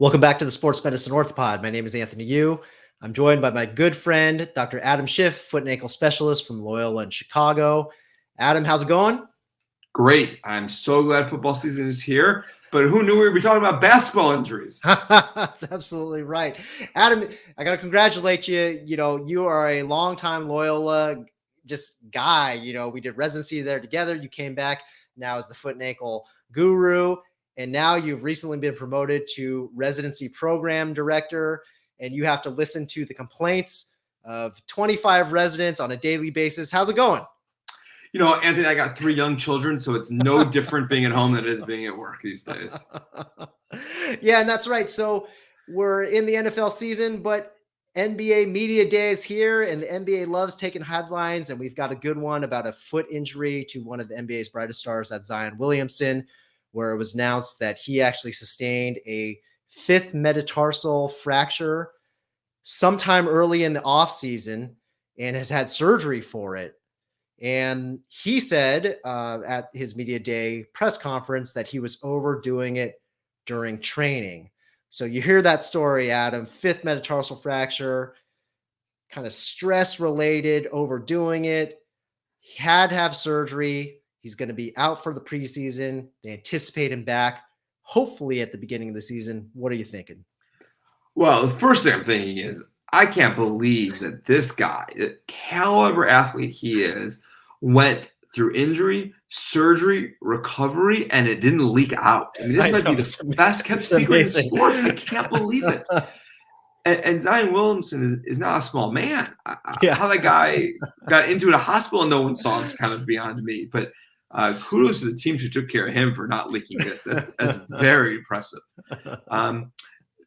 Welcome back to the Sports Medicine Orthopod. My name is Anthony Yu. I'm joined by my good friend, Dr. Adam Schiff, foot and ankle specialist from Loyola in Chicago. Adam, how's it going? Great. I'm so glad football season is here. But who knew we would be talking about basketball injuries? That's absolutely right. Adam, I got to congratulate you. You are a longtime Loyola just guy. We did residency there together. You came back now as the foot and ankle guru. And now you've recently been promoted to residency program director, and you have to listen to the complaints of 25 residents on a daily basis. How's it going? Anthony, I got 3 young children, so it's no different being at home than it is being at work these days. Yeah, and that's right. So we're in the NFL season, but NBA Media Day is here, and the NBA loves taking headlines, and we've got a good one about a foot injury to one of the NBA's brightest stars, that's Zion Williamson, where it was announced that he actually sustained a 5th metatarsal fracture sometime early in the offseason and has had surgery for it. And he said at his media day press conference that he was overdoing it during training. So you hear that story, Adam, 5th metatarsal fracture, kind of stress related, overdoing it. He had to have surgery. He's going to be out for the preseason. They anticipate him back, hopefully at the beginning of the season. What are you thinking? Well, the first thing I'm thinking is I can't believe that this guy, the caliber athlete he is, went through injury, surgery, recovery, and it didn't leak out. I mean, this might be the best kept secret in sports. I can't believe it. And Zion Williamson is not a small man. How that guy got into a hospital and no one saw is kind of beyond me. But kudos to the teams who took care of him for not leaking this. That's very impressive.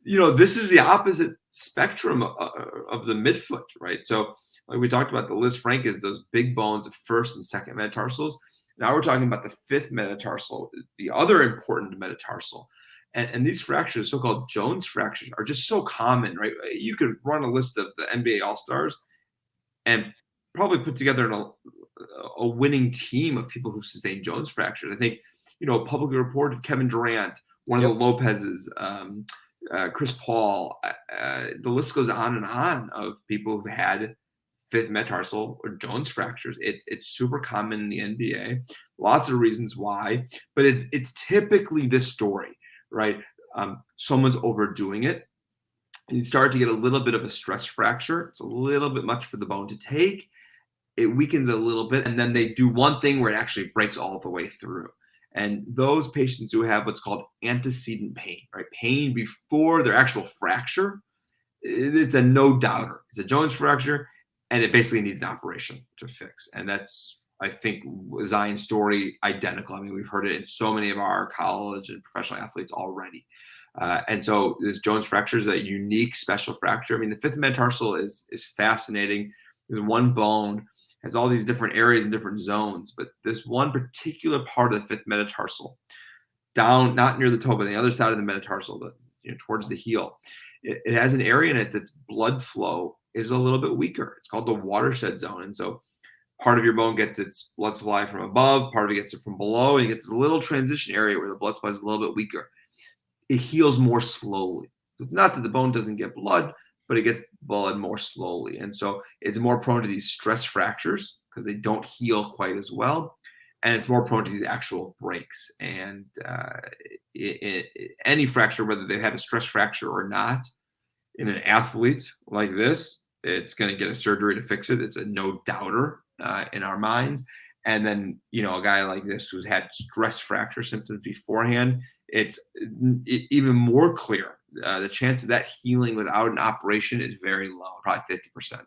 This is the opposite spectrum of the midfoot, right? So like we talked about, the Lisfranc is those big bones of 1st and 2nd metatarsals. Now we're talking about the 5th metatarsal, the other important metatarsal. And these fractures, so-called Jones fractures, are just so common, right? You could run a list of the NBA All-Stars and probably put together a winning team of people who've sustained Jones fractures. I think, publicly reported Kevin Durant, one of the Lopez's, Chris Paul, the list goes on of people who've had 5th metatarsal or Jones fractures. It's super common in the NBA. Lots of reasons why, but it's typically this story, right? Someone's overdoing it. You start to get a little bit of a stress fracture. It's a little bit much for the bone to take. It weakens a little bit, and then they do one thing where it actually breaks all the way through. And those patients who have what's called antecedent pain, right? Pain before their actual fracture, it's a no-doubter. It's a Jones fracture, and it basically needs an operation to fix. And that's, I think, Zion's story identical. I mean, we've heard it in so many of our college and professional athletes already. And so this Jones fracture is a unique, special fracture. I mean, the 5th metatarsal is fascinating. There's one bone, has all these different areas and different zones, but this one particular part of the 5th metatarsal, down, not near the toe, but on the other side of the metatarsal, towards the heel, it has an area in it that's blood flow is a little bit weaker. It's called the Watershed Zone. And so part of your bone gets its blood supply from above, part of it gets it from below, and you get this little transition area where the blood supply is a little bit weaker. It heals more slowly. It's not that the bone doesn't get blood, but it gets blood more slowly. And so it's more prone to these stress fractures because they don't heal quite as well. And it's more prone to these actual breaks. And any fracture, whether they have a stress fracture or not, in an athlete like this, it's going to get a surgery to fix it. It's a no-doubter in our minds. And then, a guy like this who's had stress fracture symptoms beforehand, it's even more clear. The chance of that healing without an operation is very low, probably 50%.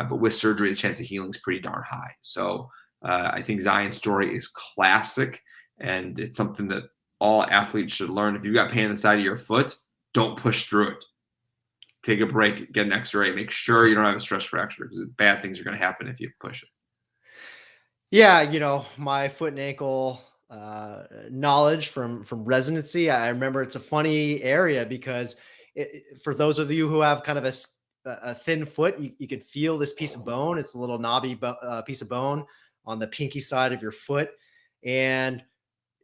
But with surgery, the chance of healing is pretty darn high. So I think Zion's story is classic, and it's something that all athletes should learn. If you've got pain on the side of your foot, don't push through it. Take a break, get an x-ray, make sure you don't have a stress fracture, because bad things are going to happen if you push it. Yeah, my foot and ankle knowledge from residency, I remember it's a funny area because for those of you who have kind of a thin foot, you can feel this piece of bone. It's a little knobby piece of bone on the pinky side of your foot. And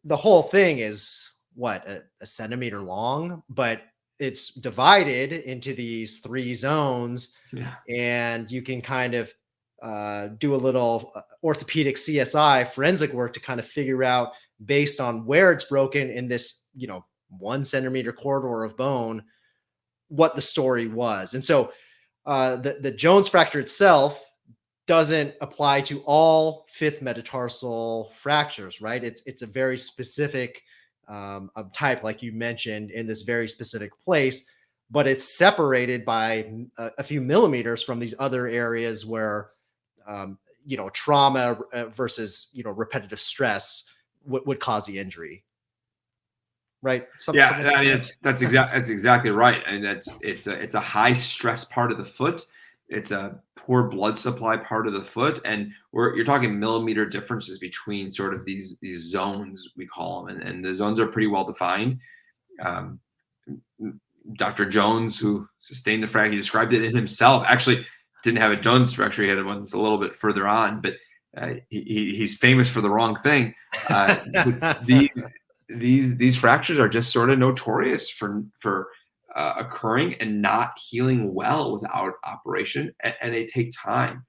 the whole thing is what, a centimeter long, but it's divided into these 3 zones, Yeah. and you can kind of do a little orthopedic CSI forensic work to kind of figure out, based on where it's broken in this, 1 centimeter corridor of bone, what the story was. And so the Jones fracture itself doesn't apply to all fifth metatarsal fractures, right? It's a very specific type, like you mentioned, in this very specific place, but it's separated by a few millimeters from these other areas where trauma versus repetitive stress would cause the injury, right? Yeah, I mean that's exactly right. I mean it's a high stress part of the foot. It's a poor blood supply part of the foot, and you're talking millimeter differences between sort of these zones, we call them, and the zones are pretty well defined. Um, Dr. Jones, who sustained the fracture, he described it in himself. Actually, didn't have a Jones fracture; he had one that's a little bit further on, but he's famous for the wrong thing. These fractures are just sort of notorious for occurring and not healing well without operation, and they take time.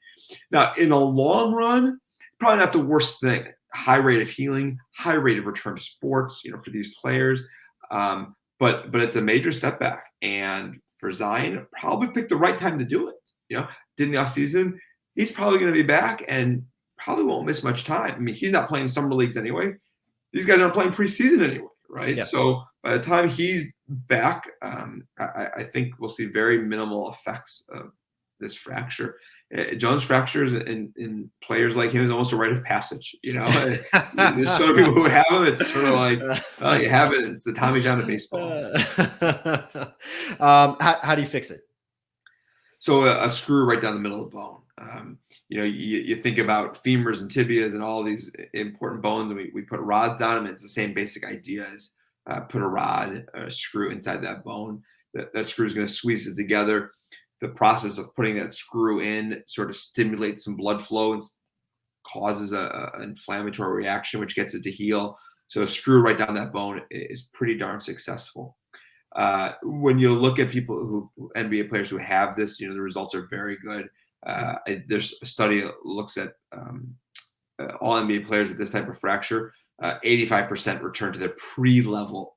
Now, in the long run, probably not the worst thing. High rate of healing, high rate of return to sports, for these players. But it's a major setback, and for Zion, probably picked the right time to do it. Did in the offseason, he's probably going to be back and probably won't miss much time. I mean, he's not playing summer leagues anyway. These guys aren't playing preseason anyway, right? Yeah. So by the time he's back, I think we'll see very minimal effects of this fracture. Jones fractures in players like him is almost a rite of passage. There's so many people who have them. It's sort of like, oh, you have it. It's the Tommy John of baseball. How do you fix it? So a screw right down the middle of the bone. You think about femurs and tibias and all these important bones, and we put rods on them. And it's the same basic idea as put a screw inside that bone. That screw is going to squeeze it together. The process of putting that screw in sort of stimulates some blood flow and causes an inflammatory reaction, which gets it to heal. So a screw right down that bone is pretty darn successful. When you look at people NBA players who have this, the results are very good. There's a study that looks at all NBA players with this type of fracture. 85% return to their pre-level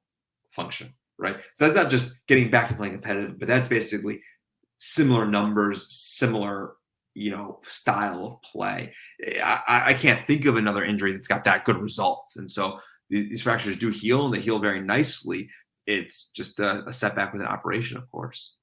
function, right? So that's not just getting back to playing competitive, but that's basically similar numbers, similar, style of play. I can't think of another injury that's got that good results. And so these fractures do heal, and they heal very nicely. It's just a setback with an operation, of course.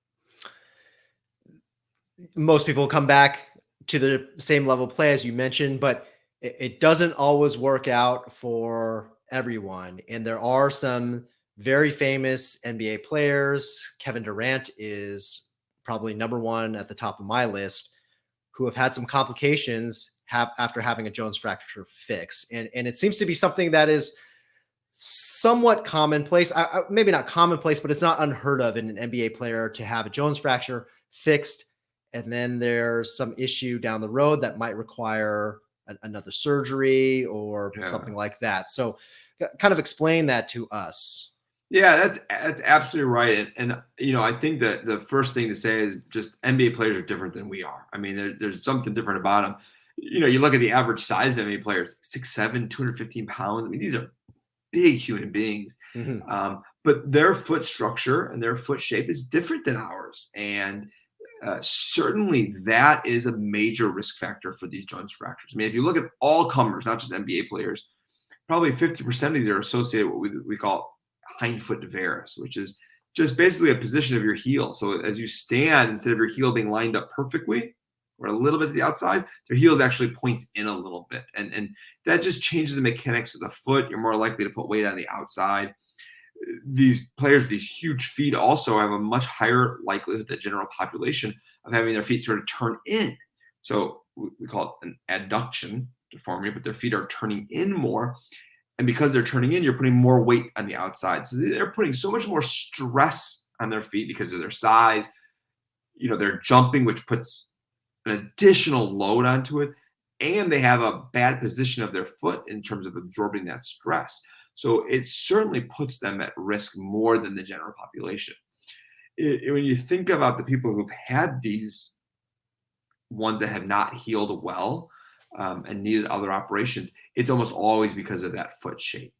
Most people come back to the same level of play as you mentioned, but it doesn't always work out for everyone. And there are some very famous NBA players. Kevin Durant is probably number 1 at the top of my list, who have had some complications after having a Jones fracture fix. And it seems to be something that is somewhat commonplace. Maybe not commonplace, but it's not unheard of in an NBA player to have a Jones fracture fixed, and then there's some issue down the road that might require another surgery or something like that. So kind of explain that to us. Yeah, that's absolutely right. And I think that the first thing to say is just NBA players are different than we are. I mean, there's something different about them. You look at the average size of NBA players, 6'7", 215 pounds. I mean, these are big human beings. Mm-hmm. But their foot structure and their foot shape is different than ours. And certainly that is a major risk factor for these Jones fractures. I mean, if you look at all comers, not just NBA players, probably 50% of these are associated with what we call hind foot varus, which is just basically a position of your heel. So as you stand, instead of your heel being lined up perfectly or a little bit to the outside, their heels actually points in a little bit. And that just changes the mechanics of the foot. You're more likely to put weight on the outside. These players with these huge feet also have a much higher likelihood than the general population of having their feet sort of turn in. So we call it an adduction deformity, but their feet are turning in more. And because they're turning in, you're putting more weight on the outside. So they're putting so much more stress on their feet because of their size. They're jumping, which puts an additional load onto it. And they have a bad position of their foot in terms of absorbing that stress. So it certainly puts them at risk more than the general population. when you think about the people who've had these ones that have not healed well and needed other operations, it's almost always because of that foot shape,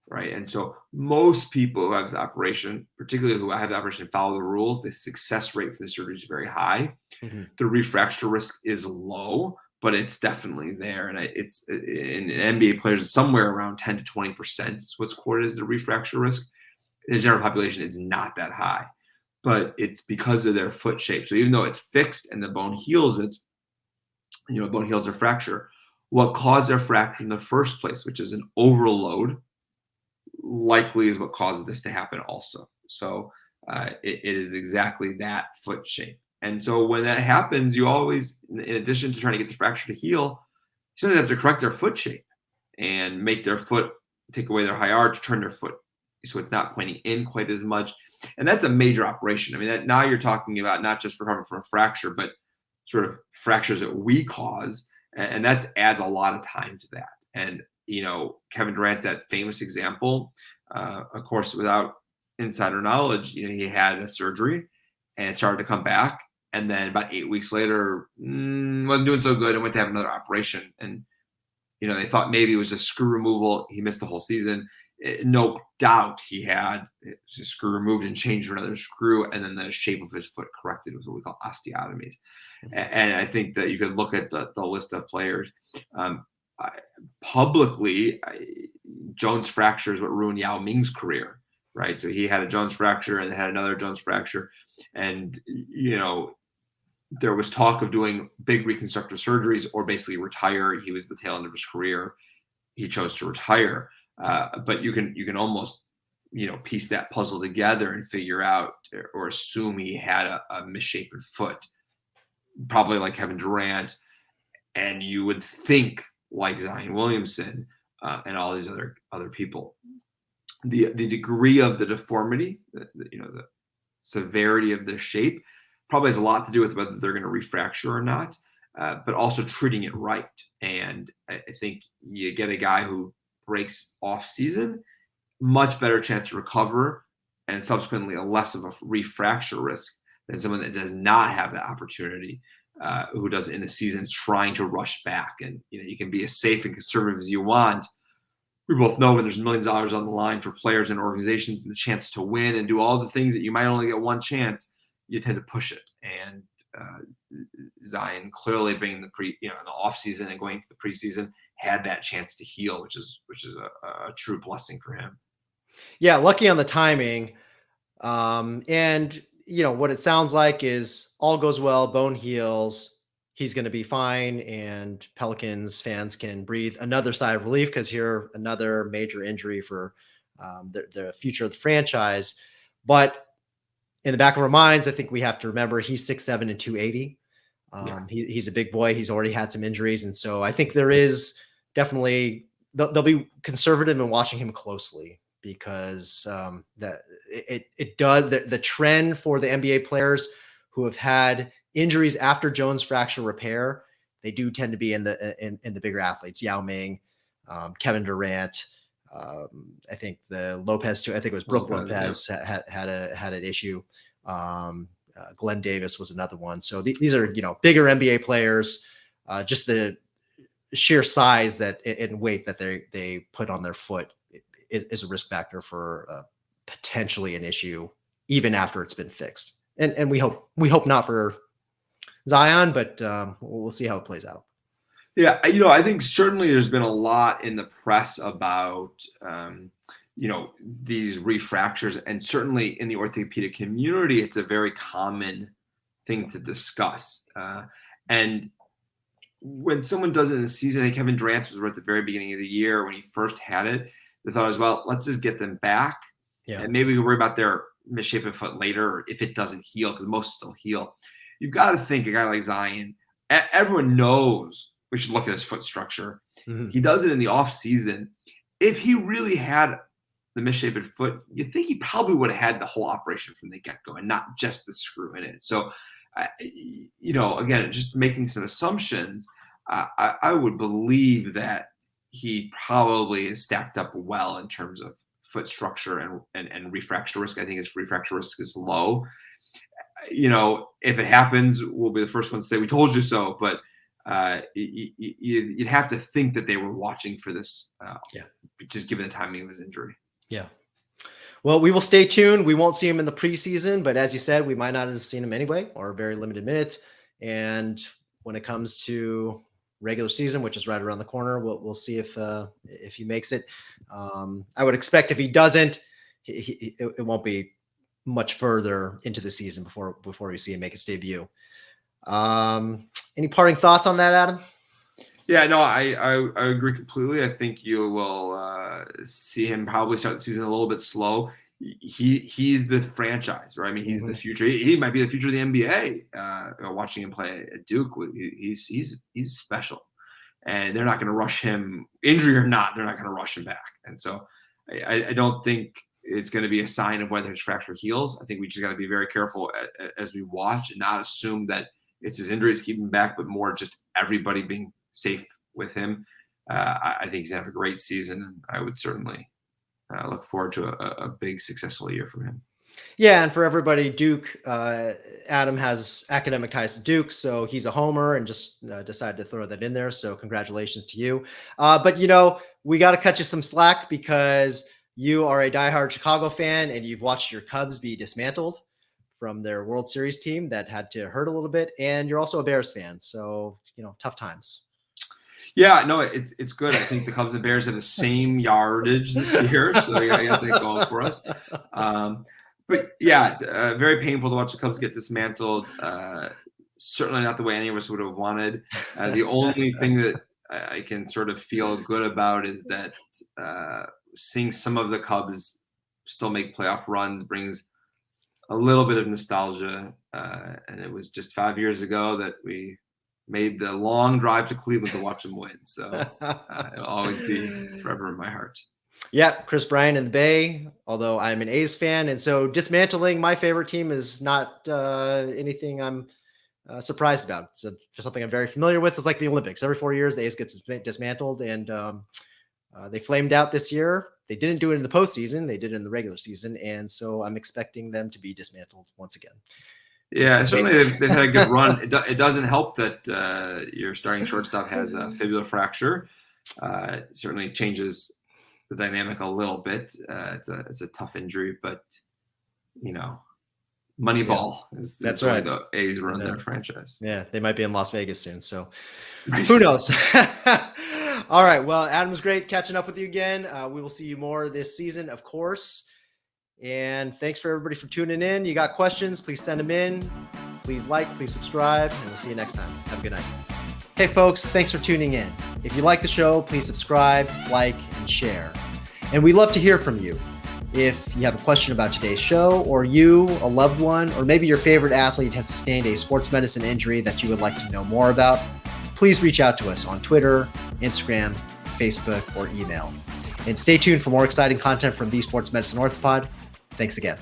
right? And so most people who have this operation, particularly who have the operation and follow the rules, the success rate for the surgery is very high. Mm-hmm. The refracture risk is low, but it's definitely there. And it's in NBA players, it's somewhere around 10 to 20% is what's quoted as the refracture risk. In the general population, it's not that high, but it's because of their foot shape. So even though it's fixed and the bone heals it, bone heals their fracture, what caused their fracture in the first place, which is an overload, likely is what causes this to happen also. So it is exactly that foot shape. And so when that happens, you always, in addition to trying to get the fracture to heal, you sometimes have to correct their foot shape and make their foot, take away their high arch, turn their foot so it's not pointing in quite as much. And that's a major operation. I mean, now you're talking about not just recovering from a fracture, but sort of fractures that we cause. And that adds a lot of time to that. And, Kevin Durant's that famous example, of course, without insider knowledge, he had a surgery and it started to come back. And then about 8 weeks later, wasn't doing so good and went to have another operation. And, they thought maybe it was just screw removal. He missed the whole season. No doubt he had his screw removed and changed for another screw. And then the shape of his foot corrected with what we call osteotomies. And I think that you could look at the list of players. Publicly, Jones fracture is what ruined Yao Ming's career, right? So he had a Jones fracture and had another Jones fracture. And, there was talk of doing big reconstructive surgeries or basically retire. He was the tail end of his career. He chose to retire. But you can almost, piece that puzzle together and figure out or assume he had a misshapen foot, probably like Kevin Durant. And you would think like Zion Williamson and all these other people. The degree of the deformity, the severity of the shape probably has a lot to do with whether they're going to refracture or not, but also treating it right. And I think you get a guy who breaks off season, much better chance to recover and subsequently a less of a refracture risk than someone that does not have that opportunity, who does it in the seasons trying to rush back. And, you can be as safe and conservative as you want. We both know when there's millions of dollars on the line for players and organizations and the chance to win and do all the things that you might only get one chance, you tend to push it. And Zion clearly being in the off season and going to the preseason had that chance to heal, which is a true blessing for him. Yeah, lucky on the timing. And what it sounds like is all goes well, bone heals, he's going to be fine, and Pelicans fans can breathe another sigh of relief because here another major injury for the future of the franchise. But in the back of our minds, I think we have to remember he's 6'7" and 280. He's a big boy. He's already had some injuries. And so I think there is definitely, they'll be conservative in watching him closely because that it does the trend for the NBA players who have had injuries after Jones fracture repair, they do tend to be in the bigger athletes. Yao Ming, Kevin Durant, I think the Lopez too. I think it was Brooke Lopez had an issue. Glenn Davis was another one. So these are bigger NBA players. Just the sheer size and weight that they put on their foot is a risk factor for potentially an issue even after it's been fixed. And we hope not for Zion, but we'll see how it plays out. Yeah, I think certainly there's been a lot in the press about, these refractures, and certainly in the orthopedic community, it's a very common thing to discuss. And when someone does it in the season, I think Kevin Durant was right at the very beginning of the year when he first had it. The thought was, well, let's just get them back, and maybe we worry about their misshapen foot later if it doesn't heal, because most still heal. You've got to think a guy like Zion. Everyone knows. We should look at his foot structure. Mm-hmm. He does it in the off season. If he really had the misshapen foot, you think he probably would have had the whole operation from the get-go and not just the screw in it. So, again, just making some assumptions, I would believe that he probably is stacked up well in terms of foot structure and refracture risk. I think his refracture risk is low. if it happens, we'll be the first ones to say we told you so. But you'd have to think that they were watching for this. Just given the timing of his injury. Yeah. Well, we will stay tuned. We won't see him in the preseason, but as you said, we might not have seen him anyway, or very limited minutes. And when it comes to regular season, which is right around the corner, we'll see if he makes it. I would expect if he doesn't, it won't be much further into the season before we see him make his debut. Any parting thoughts on that, Adam? Yeah, no, I agree completely. I think you will see him probably start the season a little bit slow. He's the franchise, right? I mean, he's the future. He might be the future of the NBA. Watching him play at Duke, he's special, and they're not going to rush him, injury or not. They're not going to rush him back. And so, I don't think it's going to be a sign of whether his fracture heals. I think we just got to be very careful as we watch and not assume that it's his injuries keeping him back, but more just everybody being safe with him. I think he's having a great season, and I would certainly look forward to a big successful year from him. Yeah, and for everybody, Duke, Adam has academic ties to Duke, so he's a homer and just decided to throw that in there. So congratulations to you. But we got to cut you some slack because you are a diehard Chicago fan and you've watched your Cubs be dismantled from their World Series team that had to hurt a little bit, and you're also a Bears fan, so tough times. Yeah, no, it's good. I think the Cubs and Bears have the same yardage this year, so they got that going for us. But yeah, very painful to watch the Cubs get dismantled. Certainly not the way any of us would have wanted. The only thing that I can sort of feel good about is that seeing some of the Cubs still make playoff runs brings a little bit of nostalgia. And it was just 5 years ago that we made the long drive to Cleveland to watch them win. So it'll always be forever in my heart. Yeah, Chris Bryant and the Bay, although I'm an A's fan. And so dismantling my favorite team is not anything I'm surprised about. It's something I'm very familiar with. It's like the Olympics. Every 4 years, the A's get dismantled, and they flamed out this year. They didn't do it in the postseason. They did it in the regular season. And so I'm expecting them to be dismantled once again. Yeah, certainly they've had a good run. It doesn't help that your starting shortstop has a fibular fracture. It certainly changes the dynamic a little bit. It's a tough injury, but Moneyball is that's right. The A's run their franchise. Yeah, they might be in Las Vegas soon. So right. Who knows? All right. Well, Adam, was great catching up with you again. We will see you more this season, of course. And thanks for everybody for tuning in. You got questions, please send them in. Please like, please subscribe, and we'll see you next time. Have a good night. Hey folks, thanks for tuning in. If you like the show, please subscribe, like, and share. And we love to hear from you. If you have a question about today's show, or you, a loved one, or maybe your favorite athlete has sustained a sports medicine injury that you would like to know more about, please reach out to us on Twitter, Instagram, Facebook, or email. And stay tuned for more exciting content from the Sports Medicine Orthopod. Thanks again.